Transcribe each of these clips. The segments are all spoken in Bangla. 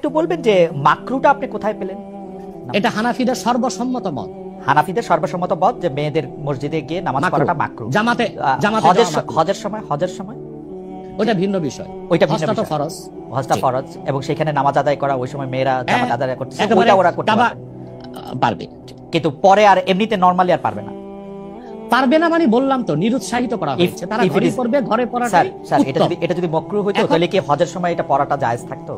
একটু বলবেন যে মাকরুটা আপনি কোথায় পেলেন? এটা হানাফিদের সর্বসম্মত মত। হানাফিদের সর্বসম্মত মত যে মেয়েদের মসজিদে গিয়ে নামাজ পড়াটা মাকরু। জামাতে হজের সময় ওটা ভিন্ন বিষয়। ওইটা ভিন্ন হজটা বিষয়। ফরজ। হজটা ফরজ এবং সেখানে নামাজ আদায় করা ওই সময় মেয়েরা জামাত আদায় করতে একেবারে ওরা করতে পারবে, কিন্তু পরে আর এমনিতে নরমালি আর পারবে না। পারবে না মানে বললাম তো নিরুৎসাহিত করা হয়েছে, তারা ঘরে পড়বে, ঘরে পড়াটাই উত্তম। এটা যদি মাকরু হইতো তাহলে কি হজের সময় এটা পড়াটা জায়েজ থাকতো?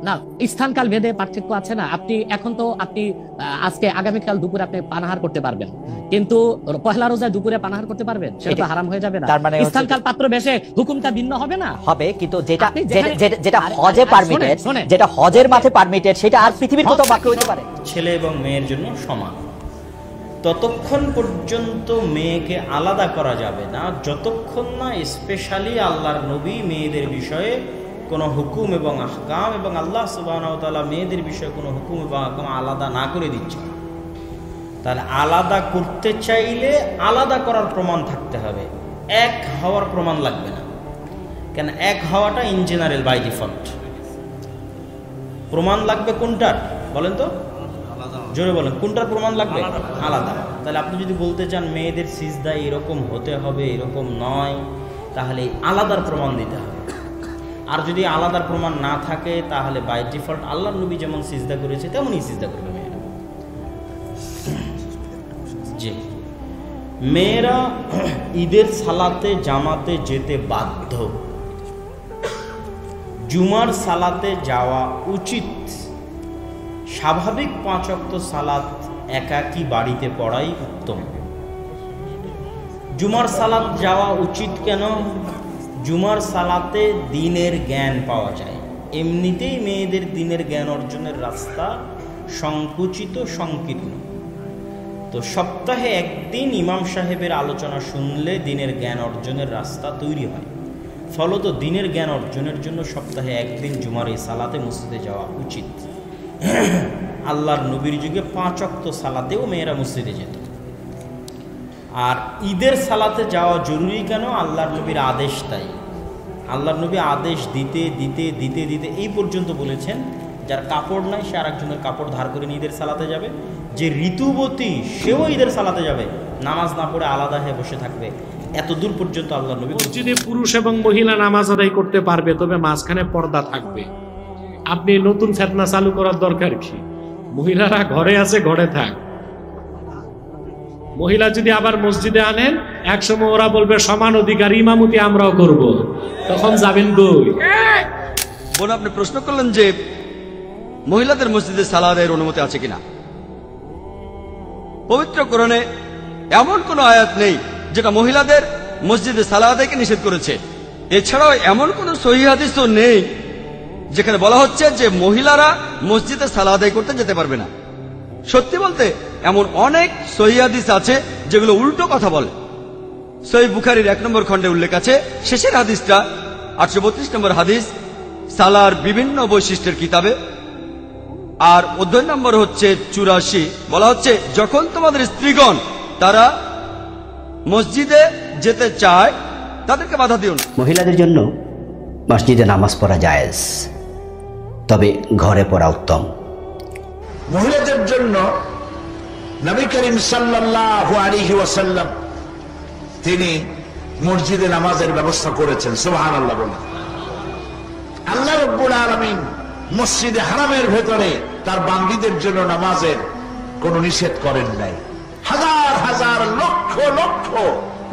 না, স্থানকাল ভেদে পার্থক্য আছে না। আপনি এখন তো আপনি আজকে আগামীকাল দুপুরে আপনি পানাহার করতে পারবেন, কিন্তু পহেলা রোজায় দুপুরে পানাহার করতে পারবেন? সেটা তো হারাম হয়ে যাবে না? তার মানে স্থানকাল পাত্র বেশে হুকুমটা ভিন্ন হবে না? হবে, কিন্তু যেটা হজে পারমিটেড, যেটা হজের মাঠে পারমিটেড, সেটা আর পৃথিবীর কোথাও মাকরু হতে পারে? ছেলে এবং মেয়ের জন্য সমান। ততক্ষণ পর্যন্ত মেয়েকে আলাদা করা যাবে না যতক্ষণ না স্পেশালি আল্লাহর নবী মেয়েদের বিষয়ে কোনো হুকুম এবং আহকাম এবং আল্লাহ সুবহানাহু ওয়া তাআলা মেয়েদের বিষয়ে কোনো হুকুম এবং আহকাম আলাদা না করে দিচ্ছে। তাহলে আলাদা করতে চাইলে আলাদা করার প্রমাণ থাকতে হবে, এক হওয়ার প্রমাণ লাগবে না। কেন এক হওয়াটা ইন জেনারেল বাই ডিফল্ট। প্রমাণ লাগবে কোনটার বলেন তো, জোরে বলেন, কোনটার প্রমাণ লাগবে? আলাদা। তাহলে আপনি যদি বলতে চান মেয়েদের সিজদা এরকম হতে হবে, এরকম নয়, তাহলে আলাদার প্রমাণ দিতে হবে। আর যদি আলাদার প্রমাণ না থাকে তাহলে বাই ডিফল্ট আল্লাহর নবী যেমন সিজদা করেছে তেমনই সিজদা করবে মেয়েরা। জি, মেয়েরা ঈদের সালাতে জামাতে যেতে বাধ্য, জুমার সালাতে যাওয়া উচিত। স্বাভাবিক 5 ওয়াক্ত সালাত একাকী বাড়িতে পড়াই উত্তম। জুমার সালাত যাওয়া উচিত কেন? জুমার সালাতে দ্বীনের জ্ঞান পাওয়া যায়। এমনিতেই মেয়েদের দ্বীনের জ্ঞান অর্জনের রাস্তা সংকুচিত, সংকীর্ণ। তো সপ্তাহে একদিন ইমাম সাহেবের আলোচনা শুনলে দ্বীনের জ্ঞান অর্জনের রাস্তা তৈরি হয়। ফলত দ্বীনের জ্ঞান অর্জনের জন্য সপ্তাহে একদিন জুমার এই সালাতে মসজিদে যাওয়া উচিত। আল্লাহর নবীর যুগে 5 ওয়াক্ত সালাতেও মেয়েরা মসজিদে যেত। আর ঈদের সালাতে যাওয়া জরুরি কেন? আল্লাহর নবীর আদেশ তাই। আল্লাহর নবী আদেশ দিতে দিতে দিতে দিতে এই পর্যন্ত বলেছেন, যার কাপড় নাই সে আরেকজনের কাপড় ধার করে নিয়ে ঈদের সালাতে যাবে, যে ঋতুবতী সেও ঈদের সালাতে যাবে, নামাজ না পড়ে আলাদা হয়ে বসে থাকবে। এত দূর পর্যন্ত আল্লাহর নবী। মসজিদে পুরুষ এবং মহিলা নামাজ আদায় করতে পারবে, তবে মাঝখানে পর্দা থাকবে। আপনি নতুন ফেতনা চালু করার দরকার কি? মহিলারা ঘরে আছে, ঘরে থাক। মহিলা যদি আবার মসজিদে আনেন, একসময় ওরা বলবে সমান অধিকার, ইমামতি আমরাও করব, তখন যাবেন কই? বোন, আপনি প্রশ্ন করলেন যে মহিলাদের মসজিদে সালাতের অনুমতি আছে কিনা। পবিত্র কোরআনে এমন কোন আয়াত নেই যেটা মহিলাদের মসজিদে সালাতকে নিষেধ করেছে। এছাড়াও এমন কোন সহিহ হাদিসও নেই যেখানে বলা হচ্ছে যে মহিলারা মসজিদে সালাত আদায় করতে যেতে পারবে না। সত্যি বলতে এমন অনেক সহিহ হাদিস আছে যেগুলো উল্টো কথা বলে। সহিহ বুখারীর 1 নম্বর খণ্ডে উল্লেখ আছে, শেষের হাদিসটা 832 নম্বর হাদিস, সালার বিভিন্ন বৈশিষ্ট্যের কিতাবে। আর অধ্যায় নম্বর হচ্ছে 84। বলা হচ্ছে, যখন তোমাদের স্ত্রীগণ তারা মসজিদে যেতে চায় তাদেরকে বাধা দিও না। মহিলাদের জন্য মসজিদে নামাজ পড়া জায়েজ, তবে ঘরে পড়া উত্তম। মহিলাদের জন্য নবী করিম সাল্লাল্লাহু আলাইহি ওয়াসাল্লাম তিনি মসজিদে নামাজের ব্যবস্থা করেছেন। সুবহানাল্লাহ বলেন। আল্লাহ রাব্বুল আলামিন মসজিদে হারামের ভেতরে তার বান্দীদের জন্য নামাজের কোনো নিষেধ করেন নাই। হাজার হাজার লক্ষ লক্ষ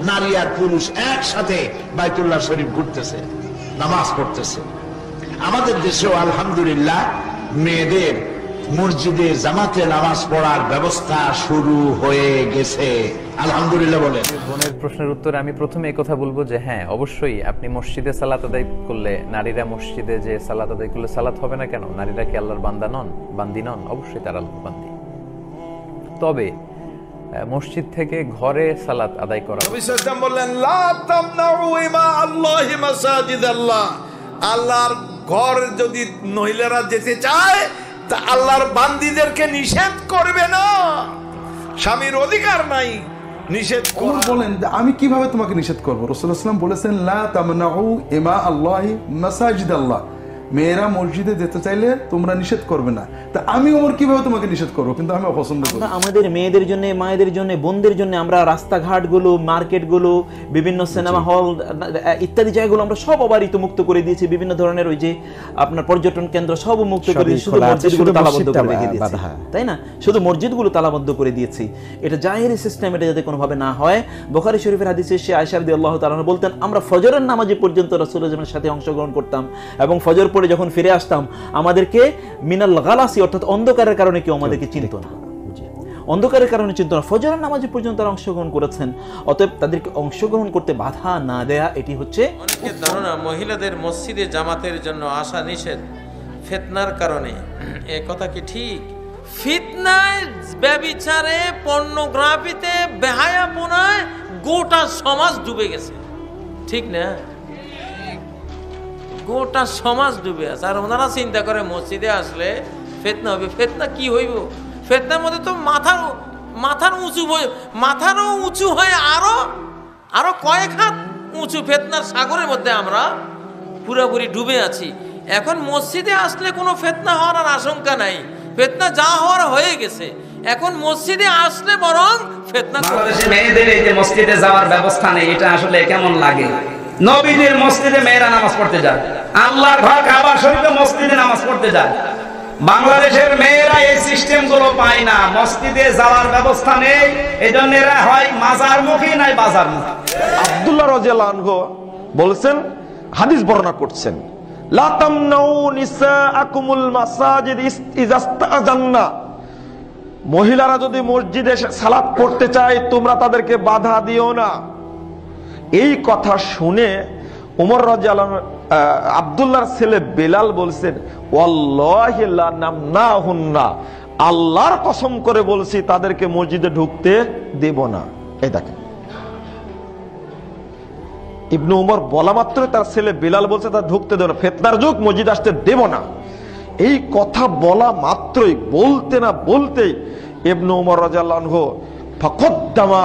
নারী আর পুরুষ একসাথে বাইতুল্লাহ শরীফ ঘুরতেছে, নামাজ পড়তেছে। আমাদের দেশেও আলহামদুলিল্লাহ মেয়েদের মসজিদে জামাতে নামাজ পড়ার ব্যবস্থা শুরু হয়ে গেছে, আলহামদুলিল্লাহ বলেন। বোনের প্রশ্নের উত্তরে আমি প্রথমে এই কথা বলবো যে হ্যাঁ, অবশ্যই আপনি মসজিদে সালাত আদায় করলে, নারীরা মসজিদে যে সালাত আদায় করলে সালাত হবে না কেন? নারীরা কি আল্লাহর বান্দা নন, বান্দি নন? অবশ্যই তারা আল্লাহর বান্দি। তবে মসজিদ থেকে ঘরে সালাত আদায় করা, নবী সাল্লাল্লাহু আলাইহি ওয়াসাল্লাম বললেন, লা তামনাউ ইমা আল্লাহি মাসাজিদাল্লাহ। আল্লাহর ঘর যদি মহিলারা যেতে চায় তা আল্লাহর বান্দীদেরকে নিষেধ করবে না। স্বামীর অধিকার নাই নিষেধ করা। বলেন আমি কিভাবে তোমাকে নিষেধ করবো? রাসূলুল্লাহ সাল্লাল্লাহু আলাইহি ওয়াসাল্লাম বলেছেন, লা তামনাউ ইমা আল্লাহি মাসাজিদাল্লাহ। মেয়েরা মসজিদে যেতে চাইলে তোমরা নিষেধ করবে না, তা আমি ওমর কিভাবে তোমাকে নিষেধ করবো? কিন্তু আমি অপছন্দ করি। আমাদের মেয়েদের জন্য, মায়েদের জন্য, বোনদের জন্য আমরা রাস্তাঘাটগুলো, মার্কেটগুলো, বিভিন্ন সিনেমা হল ইত্যাদি জায়গাগুলো আমরা সব অবারিত মুক্ত করে দিয়েছি। বিভিন্ন ধরনের ওই যে আপনার পর্যটন কেন্দ্র সব মুক্ত করে দিয়েছি, শুধু মসজিদগুলো তালাবদ্ধ করে রেখে দিয়েছি, তাই না? শুধু মসজিদগুলো তালাবদ্ধ করে দিয়েছি। এটা জাহেরি সিস্টেম, এটা যাতে কোনোভাবে না হয়। বুখারী শরীফের হাদিসে সে আয়েশা রাদিয়াল্লাহু তাআলা আনহা বলতেন, আমরা ফজরের নামাজে পর্যন্ত রাসূলের সাথে অংশগ্রহণ করতাম এবং ফজর পড়ে যখন ফিরে আসতাম আমাদেরকে মিনাল গালাসি অর্থাৎ অন্ধকারের কারণে কেউ আমাদেরকে চিনত না, অন্ধকারের কারণে চিন্ত না, ফজরের নামাজে পর্যন্ত তারা অংশগ্রহণ করেছেন। অতএব তাদেরকে অংশগ্রহণ করতে বাধা না দেয়া, এটি হচ্ছে অনেকের ধারণা মহিলাদের মসজিদে জামাতের জন্য আসা নিষেধ ফিতনার কারণে। এ কথা কি ঠিক? ফিতনায়, ব্যভিচারে, পর্নোগ্রাফিতে, বেহায়াপনায় গোটা সমাজ ডুবে গেছে, ঠিক না? গোটা সমাজ ডুবে আছে। আর ওনারা চিন্তা করে মসজিদে আসলে ফিতনা হবে। ফিতনা কি হইব? ফিতনার মধ্যে তো মাথারও উঁচু হয়ে আরো কয়েক হাত উঁচু ফিতনার সাগরের মধ্যে আমরা পুরোপুরি ডুবে আছি। এখন মসজিদে আসলে কোনো ফিতনা হওয়ার আর আশঙ্কা নাই, ফিতনা যা হওয়ার হয়ে গেছে। এখন মসজিদে আসলে বরং ফিতনা। বাংলাদেশে মেয়েদের এই যে মসজিদে যাওয়ার ব্যবস্থা নেই, এটা আসলে কেমন লাগে? নবীজির মসজিদে মেয়েরা নামাজ পড়তে যায়, আল্লাহর ঘর কাবা শরীফে মসজিদে নামাজ পড়তে যায়। বাংলাদেশের মেয়েরা এই সিস্টেম গুলো পায় না, মসজিদে যাওয়ার ব্যবস্থা নেই, এজন্য এরা হয় মাজার মুখী নাই বাজার মুখী। আব্দুল্লাহ রাদিয়াল্লাহু আনহু বলেছেন, হাদিস বর্ণনা করছেন, লা তামনাউ নিসাআকুমুল মাসাজিদ ইজাস্তাজান্না, মহিলারা যদি মসজিদে এসে সালাত পড়তে চায় তোমরা তাদেরকে বাধা দিও না। এই কথা শুনে ওমর রাদিয়াল্লাহু আনহু আব্দুল্লাহর ছেলে বেলাল বলছেন, ওয়াল্লাহি লা নামনাহুন্না, আল্লাহর কসম করে বলছি তাদেরকে মসজিদে ঢুকতে দেব না। এই দেখেন, ইবনে উমর বলা মাত্র তার ছেলে বেলাল বলছে তার ঢুকতে দেব না, ফিতনার যুগ, মসজিদ আসতে দেব না। এই কথা বলা মাত্রই, বলতে না বলতেই ইবনে উমর রাদিয়াল্লাহু আনহু ফাকাদ্দামা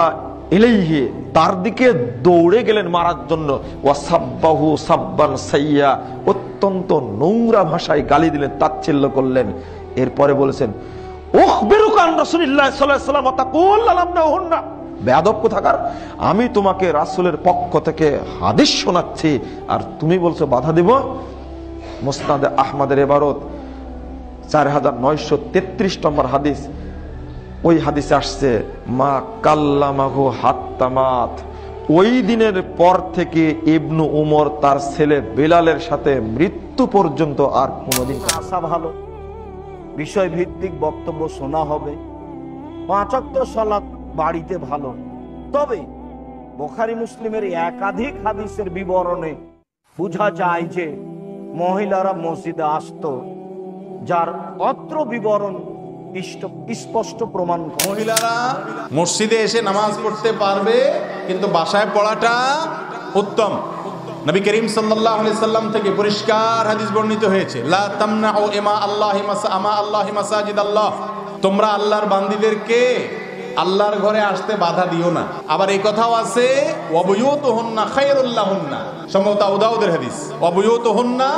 ইলাইহি, তার দিকে দৌড়ে গেলেন মারার জন্য। ওয়াসাব্বাহু সাব্বান সাইয়্যা, অত্যন্ত নোংরা ভাষায় গালি দিলেন, তাচ্ছিল্য করলেন। এরপরে বলেছেন, উখবিরুকা আন রাসূলিল্লাহ সাল্লাল্লাহু আলাইহি ওয়াসাল্লাম তাকুল লামনাহুন্না, বেয়াদব কোথাকার, আমি তোমাকে রাসূলের পক্ষ থেকে হাদিস শোনাচ্ছি আর তুমি বলছো বাধা দেব। মুসনাদে আহমদের ইবারত 4933 নম্বর হাদিস। ওই হাদিসে আসছে, মা কাল্লামাহু হাত্তামাত, ওই দিনের পর থেকে ইবনু উমর তার ছেলে বেলালের সাথে মৃত্যু পর্যন্ত আর কোনোদিন আসা ভালো, বিষয় ভিত্তিক বক্তব্য শোনা হবে, 5 ওয়াক্ত সালাত বাড়িতে ভালো। তবে বুখারী মুসলিমের একাধিক হাদিসের বিবরণে বোঝা যায় যে মহিলারা মসজিদে আসতো, যার অত্র বিবরণ স্পষ্ট প্রমাণ। মহিলারা মসজিদে এসে নামাজ পড়তে পারবে, কিন্তু বাসায় পড়াটা উত্তম। নবী করিম সাল্লাল্লাহু আলাইহি সাল্লাম থেকে পরিষ্কার হাদিস বর্ণিত হয়েছে, লা তামনাউ ইমা আল্লাহি মাসাজিদাল্লাহ, তোমরা আল্লাহর বান্দীদেরকে আল্লাহর ঘরে আসতে বাধা দিও না। আবার এই কথাও আছে, ওয়াবুয়ুতুহুন্না খায়রুল লাহুন্না, সম্ভবত আবু দাউদের হাদিস, ওয়াবুয়ুতুহুন্না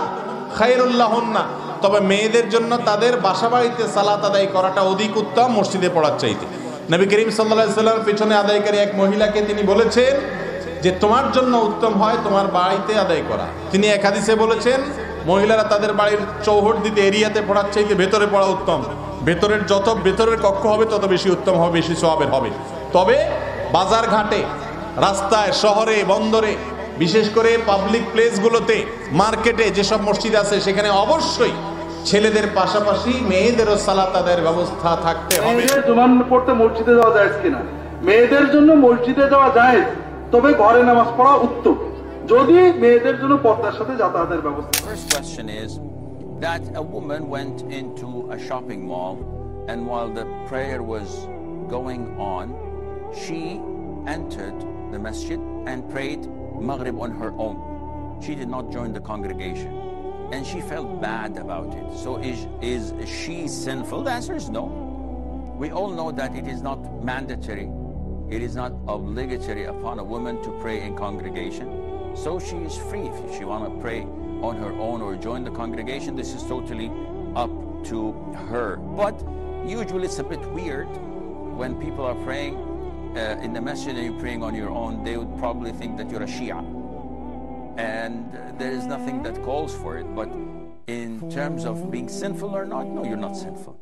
খায়রুল লাহুন্না, তবে মেয়েদের জন্য তাদের বাসা বাড়িতে সালাত আদায় করাটা অধিক উত্তম মসজিদে পড়ার চাইতে। নবী করিম সাল্লাল্লাহু আলাইহি সাল্লামের পিছনে আদায়কারী এক মহিলাকে তিনি বলেছেন যে তোমার জন্য উত্তম হয় তোমার বাড়িতে আদায় করা। তিনি এক হাদিসে বলেছেন, মহিলারা তাদের বাড়ির চৌহদ দিতে এরিয়াতে পড়ার চাইতে ভেতরে পড়া উত্তম। যত ভেতরের কক্ষ হবে তত বেশি উত্তম হবে, বেশি সওয়াবের হবে। তবে বাজার ঘাটে, রাস্তায়, শহরে, বন্দরে, বিশেষ করে পাবলিক প্লেসগুলোতে, মার্কেটে যেসব মসজিদ আছে সেখানে অবশ্যই ছেলেদের পাশাপাশি মেয়েদেরও সালাত আদায়ের ব্যবস্থা থাকতে হবে। জুমার পড়তে মসজিদে যাওয়া যায় কিনা? মেয়েদের জন্য মসজিদে যাওয়া যায়, তবে ঘরে নামাজ পড়া উত্তম, যদি মেয়েদের জন্য পর্দার সাথে যাতায়াতের ব্যবস্থা। First question is that a woman went into a shopping mall, and while the prayer was going on, she entered the masjid and prayed Maghrib on her own. She did not join the congregation, and she felt bad about it. So is she sinful? The answer is no. We all know that it is not mandatory, it is not obligatory upon a woman to pray in congregation. So she is free. If she want to pray on her own or join the congregation, this is totally up to her. But usually it's a bit weird when people are praying in the masjid and you're praying on your own. They would probably think that you're a Shia, and there is nothing that calls for it. But in terms of being sinful or not, no, you're not sinful.